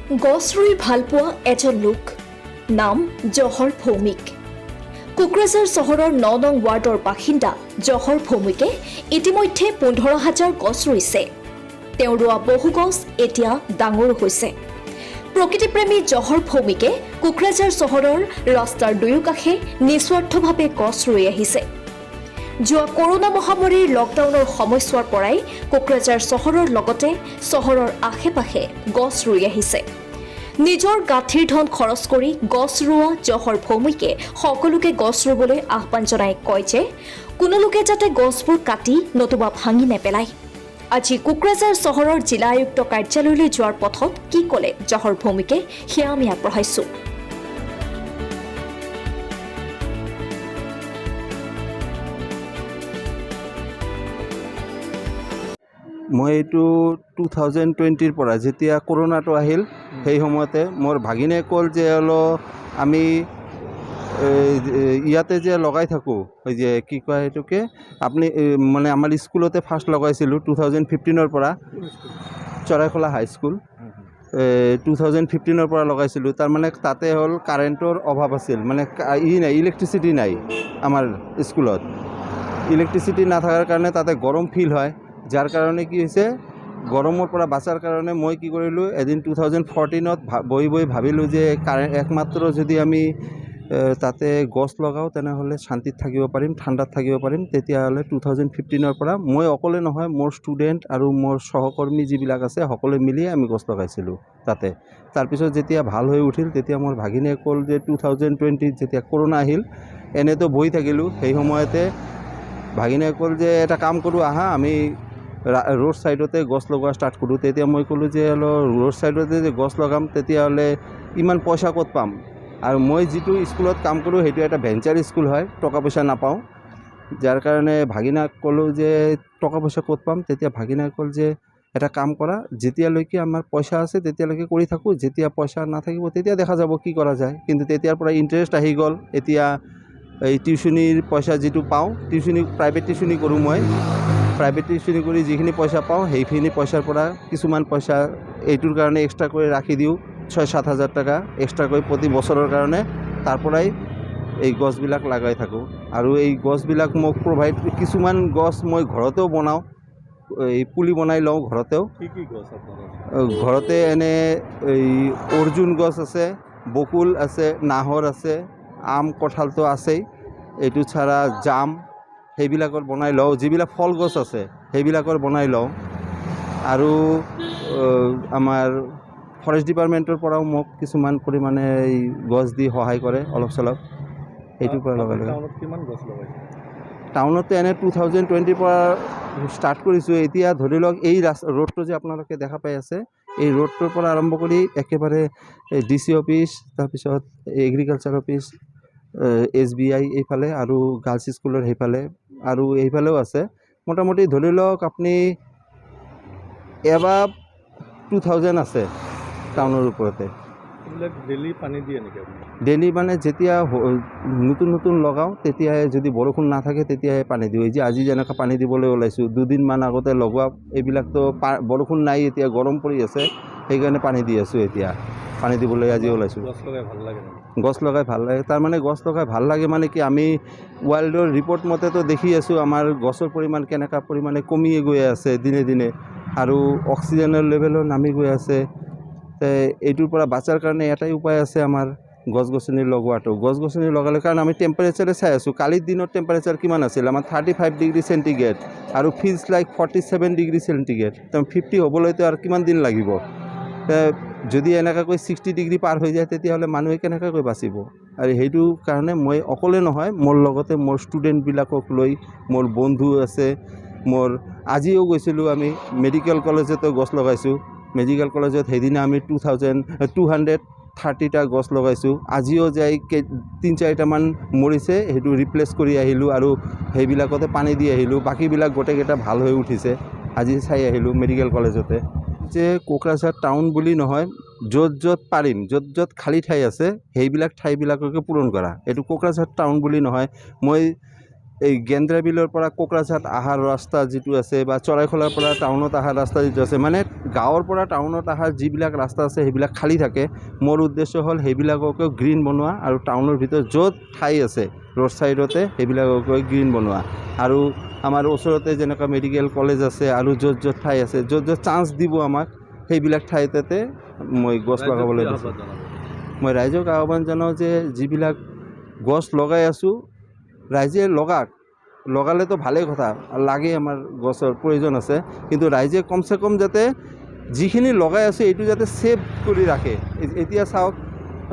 গছ ৰুই ভাল পোৱা এজন লোক নাম জহৰ ভৌমিক। কোকৰাঝাৰ চহৰৰ ৯ নং ৱাৰ্ডৰ বাসিন্দা জহৰ ভৌমিকে ইতিমধ্যে ১৫,০০০ গছ ৰুইছে। তেওঁ ৰোৱা বহু গছ এতিয়া ডাঙৰো হৈছে। প্ৰকৃতিপ্ৰেমী জহৰ ভৌমিকে কোকৰাঝাৰ চহৰৰ ৰাস্তাৰ দুয়োকাষে নিস্বাৰ্থভাৱে গছ ৰুই আহিছে। যোৱা কৰোনা মহামাৰীৰ লকডাউনৰ সময়ছোৱাৰ পৰাই কোকৰাঝাৰ চহৰৰ লগতে চহৰৰ আশে-পাশে গছ ৰুই আহিছে। নিজৰ গাঁঠিৰ ধন খৰচ কৰি গছ ৰোৱা জহৰ ভৌমিকে সকলোকে গছ ৰুবলৈ আহ্বান জনাই কয় যে কোনো লোকে যাতে গছবোৰ কাটি নতুবা ভাঙি নেপেলায়। আজি কোকৰাঝাৰ চহৰৰ জিলা আয়ুক্ত কাৰ্যালয়লৈ যোৱাৰ পথত কি ক'লে জহৰ ভৌমিকে সেয়া আমি আগবঢ়াইছোঁ। মই এইটো 2020ৰ পৰা যেতিয়া কৰোনাটো আহিল সেই সময়তে মোৰ ভাগিনে ক'ল যে আমি ইয়াতে যে লগাই থাকোঁ এই যে কি কয় এইটোকে আপুনি মানে আমাৰ স্কুলতে ফাৰ্ষ্ট লগাইছিলোঁ 2015ৰ পৰা চৰাইখোলা হাইস্কুল 2015ৰ পৰা লগাইছিলোঁ। তাৰমানে তাতে হ'ল কাৰেণ্টৰ অভাৱ আছিল, মানে নাই ইলেক্ট্ৰিচিটি নাই আমাৰ স্কুলত। ইলেক্ট্ৰিচিটি নাথাকাৰ কাৰণে তাতে গৰম ফিল হয়, যাৰ কাৰণে কি হৈছে গৰমৰ পৰা বাচাৰ কাৰণে মই কি কৰিলোঁ এদিন 2014ত বহি ভাবিলোঁ যে একমাত্ৰ যদি আমি তাতে গছ লগাওঁ তেনেহ'লে শান্তিত থাকিব পাৰিম, ঠাণ্ডাত থাকিব পাৰিম। তেতিয়াহ'লে 2015ৰ পৰা মই অকলে নহয়, মোৰ ষ্টুডেণ্ট আৰু মোৰ সহকৰ্মী যিবিলাক আছে সকলোৱে মিলি আমি গছ লগাইছিলোঁ তাতে। তাৰপিছত যেতিয়া ভাল হৈ উঠিল তেতিয়া মোৰ ভাগিনে ক'ল যে 2020ত যেতিয়া কৰোনা আহিল এনেতো বহি থাকিলোঁ, সেই সময়তে ভাগিনে ক'ল যে এটা কাম কৰোঁ আহা আমি ৰোড ছাইডতে গছ লগোৱা ষ্টাৰ্ট কৰোঁ। তেতিয়া মই ক'লোঁ যে ৰোড ছাইডতে যে গছ লগাম তেতিয়াহ'লে ইমান পইচা ক'ত পাম, আৰু মই যিটো স্কুলত কাম কৰোঁ সেইটো এটা ভেঞ্চাৰ স্কুল হয়, টকা পইচা নাপাওঁ। যাৰ কাৰণে ভাগিনাক ক'লোঁ যে টকা পইচা ক'ত পাম। তেতিয়া ভাগিনাই ক'ল যে এটা কাম কৰা, যেতিয়ালৈকে আমাৰ পইচা আছে তেতিয়ালৈকে কৰি থাকোঁ, যেতিয়া পইচা নাথাকিব তেতিয়া দেখা যাব কি কৰা যায়। কিন্তু তেতিয়াৰ পৰা ইণ্টাৰেষ্ট আহি গ'ল। এতিয়া এই টিউচনিৰ পইচা যিটো পাওঁ, প্ৰাইভেট টিউচনি কৰোঁ মই, প্ৰাইভেট টিউচনি কৰি যিখিনি পইচা পাওঁ সেইখিনি পইচাৰ পৰা কিছুমান পইচা এইটোৰ কাৰণে এক্সট্ৰাকৈ ৰাখি দিওঁ, 6-7 হাজাৰ টকা এক্সট্ৰাকৈ প্ৰতি বছৰৰ কাৰণে। তাৰ পৰাই এই গছবিলাক লগাই থাকোঁ। আৰু এই গছবিলাক মোক কিছুমান গছ মই ঘৰতেও বনাওঁ, এই পুলি বনাই লওঁ ঘৰতেও। কি গছ আপোনাৰ? ঘৰতে এনে এই অৰ্জুন গছ আছে, বকুল আছে, নাহৰ আছে, আম কঁঠালটো আছেই, এইটো ছাড়া জাম সেইবিলাকৰ বনাই লওঁ। যিবিলাক ফল গছ আছে সেইবিলাকৰ বনাই লওঁ। আৰু আমাৰ ফৰেষ্ট ডিপাৰ্টমেণ্টৰ পৰাও মোক কিছুমান পৰিমাণে এই গছ দি সহায় কৰে অলপ চলপ, সেইটোৰ পৰা লগাই লগাই। টাউনত কিমান গছ লগাইছে? টাউনতে এনে 2020ৰ পৰা ষ্টাৰ্ট কৰিছোঁ। এতিয়া ধৰি লওক এই ৰোডটো যে আপোনালোকে দেখা পাই আছে, এই ৰোডটোৰ পৰা আৰম্ভ কৰি একেবাৰে DC অফিচ, তাৰপিছত এগ্ৰিকালচাৰ অফিচ, SBI এইফালে, আৰু গাৰ্লছ স্কুলৰ সেইফালে, আৰু এইফালেও আছে। মোটামুটি ধৰি লওক আপুনি এবাৰ 2000 আছে টাউনৰ ওপৰতে। এইবিলাক ডেইলি পানী দিয়ে নেকি আপুনি? ডেইলি মানে যেতিয়া নতুন লগাওঁ তেতিয়াই, যদি বৰষুণ নাথাকে তেতিয়াই পানী দিওঁ। এই যে আজি যেনেকৈ পানী দিবলৈ ওলাইছোঁ, 2 দিনমান আগতে লগোৱা, এইবিলাকতো বৰষুণ নাই, এতিয়া গৰম পৰি আছে, সেইকাৰণে পানী দি আছোঁ। এতিয়া পানী দিবলৈ আজি ওলাইছোঁ। গছ লগাই ভাল লাগে নেকি? গছ লগাই ভাল লাগে, তাৰমানে গছ লগাই ভাল লাগে মানে কি, আমি ৱৰ্ল্ডৰ ৰিপৰ্ট মতেতো দেখি আছোঁ আমাৰ গছৰ পৰিমাণ কেনেকুৱা পৰিমাণে কমিয়ে গৈ আছে দিনে দিনে, আৰু অক্সিজেনৰ লেভেলো নামি গৈ আছে। এইটোৰ পৰা বাচাৰ কাৰণে এটাই উপায় আছে আমাৰ, গছ গছনি লগোৱাটো। গছ গছনি লগালে, কাৰণ আমি টেম্পাৰেচাৰে চাই আছোঁ, কালিৰ দিনত টেম্পাৰেচাৰ কিমান আছিল আমাৰ 35 ডিগ্ৰী চেণ্টিগ্ৰেড, আৰু ফিলছ লাইক 47 ডিগ্ৰী চেণ্টিগ্ৰেড। 50 হ'বলৈতো আৰু কিমান দিন লাগিব। যদি এনেকুৱাকৈ 60 ডিগ্ৰী পাৰ হৈ যায় তেতিয়াহ'লে মানুহে কেনেকুৱাকৈ বাচিব। আৰু সেইটো কাৰণে মই অকলে নহয়, মোৰ লগতে মোৰ ষ্টুডেণ্টবিলাকক লৈ, মোৰ বন্ধু আছে, মোৰ আজিও গৈছিলোঁ আমি মেডিকেল কলেজতো গছ লগাইছোঁ। মেডিকেল কলেজত সেইদিনা আমি 230টা গছ লগাইছোঁ। আজিও যাই 3-4টামান মৰিছে, সেইটো ৰিপ্লেচ কৰি আহিলোঁ, আৰু সেইবিলাকতে পানী দি আহিলোঁ। বাকীবিলাক গোটেইকেইটা ভাল হৈ উঠিছে, আজি চাই আহিলোঁ মেডিকেল কলেজতে। যে কোকৰাঝাৰ টাউন বুলি নহয়, য'ত য'ত পাৰিম, য'ত য'ত খালী ঠাই আছে সেইবিলাক ঠাইবিলাককে পূৰণ কৰা। এইটো কোকৰাঝাৰ টাউন বুলি নহয়। মই এই গেন্দ্ৰা বিলৰ পৰা কোকৰাঝাত অহাৰ ৰাস্তা যিটো আছে বা চৰাইখলাৰ পৰা টাউনত অহাৰ ৰাস্তা যিটো আছে মানে গাঁৱৰ পৰা টাউনত অহাৰ যিবিলাক ৰাস্তা আছে সেইবিলাক খালী থাকে। মোৰ উদ্দেশ্য হ'ল সেইবিলাককে গ্ৰীণ বনোৱা আৰু টাউনৰ ভিতৰত য'ত ঠাই আছে ৰোড ছাইডতে সেইবিলাককে গ্ৰীণ বনোৱা। আৰু আমাৰ ওচৰতে যেনেকুৱা মেডিকেল কলেজ আছে আৰু য'ত য'ত ঠাই আছে য'ত য'ত চান্স দিব আমাক সেইবিলাক ঠাইতে মই গছ লগাবলৈ দিছোঁ। মই ৰাইজক আহ্বান জনাওঁ যে যিবিলাক গছ লগাই আছোঁ ৰাইজে লগালেতো ভালেই কথা, লাগে আমাৰ গছৰ প্ৰয়োজন আছে, কিন্তু ৰাইজে কমচে কম যাতে যিখিনি লগাই আছে এইটো যাতে ছেভ কৰি ৰাখে। এতিয়া চাওক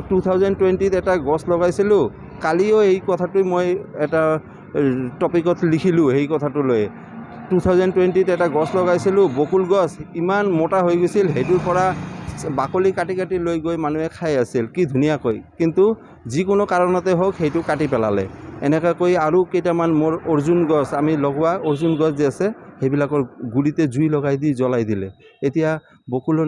2020ত এটা গছ লগাইছিলোঁ, কালিও এই কথাটো মই এটা টপিকত লিখিলোঁ সেই কথাটো লৈ। 2020ত এটা গছ লগাইছিলোঁ বকুল গছ, ইমান মোটা হৈ গৈছিল, সেইটোৰ পৰা বাকলি কাটি কাটি লৈ গৈ মানুহে খাই আছিল কি ধুনীয়াকৈ, কিন্তু যিকোনো কাৰণতে হওক সেইটো কাটি পেলালে। এনেকুৱাকৈ আৰু কেইটামান মোৰ অৰ্জুন গছ আমি লগোৱা অৰ্জুন গছ যে আছে সেইবিলাকৰ গুৰিতে জুই লগাই দি জ্বলাই দিলে। এতিয়া বকুলৰ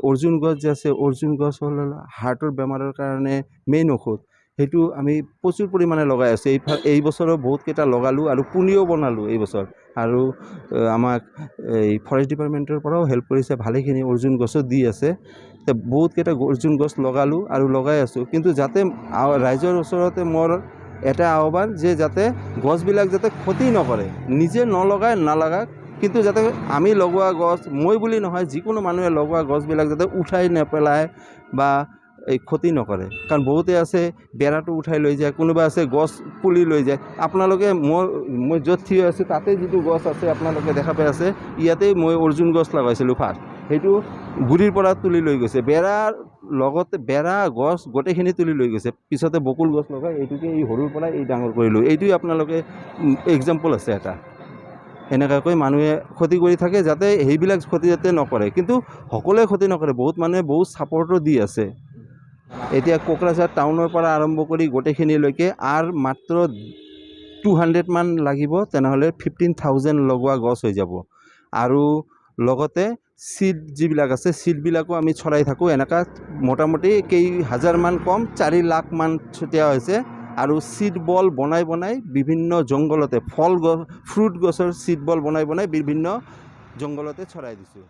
অৰ্জুন গছ যে আছে অৰ্জুন গছ হ'ল হাৰ্টৰ বেমাৰৰ কাৰণে মেইন ঔষধ, সেইটো আমি প্ৰচুৰ পৰিমাণে লগাই আছোঁ। এই বছৰো বহুতকেইটা লগালোঁ আৰু পুলিও বনালোঁ এই বছৰ। আৰু আমাক এই ফৰেষ্ট ডিপাৰ্টমেণ্টৰ পৰাও হেল্প কৰিছে, ভালেখিনি অৰ্জুন গছো দি আছে। বহুতকেইটা অৰ্জুন গছ লগালোঁ আৰু লগাই আছোঁ। কিন্তু যাতে ৰাইজৰ ওচৰতে মোৰ এটা আহ্বান যে যাতে গছবিলাক যাতে ক্ষতি নকৰে, নিজে নালাগাক, কিন্তু যাতে আমি লগোৱা গছ, মই বুলি নহয় যিকোনো মানুহে লগোৱা গছবিলাক যাতে উঠাই নেপেলায় বা এই ক্ষতি নকৰে। কাৰণ বহুতে আছে বেৰাটো উঠাই লৈ যায়, কোনোবা আছে গছ পুলি লৈ যায়। আপোনালোকে মই য'ত থিয় আছোঁ তাতে যিটো গছ আছে আপোনালোকে দেখা পাই আছে, ইয়াতেই মই অৰ্জুন গছ লগাইছিলোঁ ফাৰ্ষ্ট, সেইটো গুৰিৰ পৰা তুলি লৈ গৈছে, বেৰাৰ লগতে বেৰা গছ গোটেইখিনি তুলি লৈ গৈছে। পিছতে বকুল গছ লগাই এইটোকে এই সৰুৰ পৰা এই ডাঙৰ কৰিলোঁ। এইটোৱে আপোনালোকে এক্সাম্পল আছে এটা। এনেকুৱাকৈ মানুহে ক্ষতি কৰি থাকে, যাতে সেইবিলাক ক্ষতি যাতে নকৰে, কিন্তু সকলোৱে ক্ষতি নকৰে, বহুত মানুহে বহুত ছাপৰ্টো দি আছে। এতিয়া কোকৰাঝাৰ টাউনৰ পৰা আৰম্ভ কৰি গোটেইখিনিলৈকে আৰু মাত্ৰ 200 মান লাগিব, তেনেহ'লে 15,000 লগোৱা গছ হৈ যাব। আৰু লগতে চিড যিবিলাক আছে চিডবিলাকো আমি ছড়াই থাকোঁ। এনেকুৱা মোটামুটি কেইহাজাৰমান কম 4 লাখ মান ছটিওৱা হৈছে। আৰু চিড বল বনাই বিভিন্ন জংঘলতে ফ্ৰুট গছৰ চিড বল বনাই বিভিন্ন জংঘলতে ছড়াই দিছোঁ।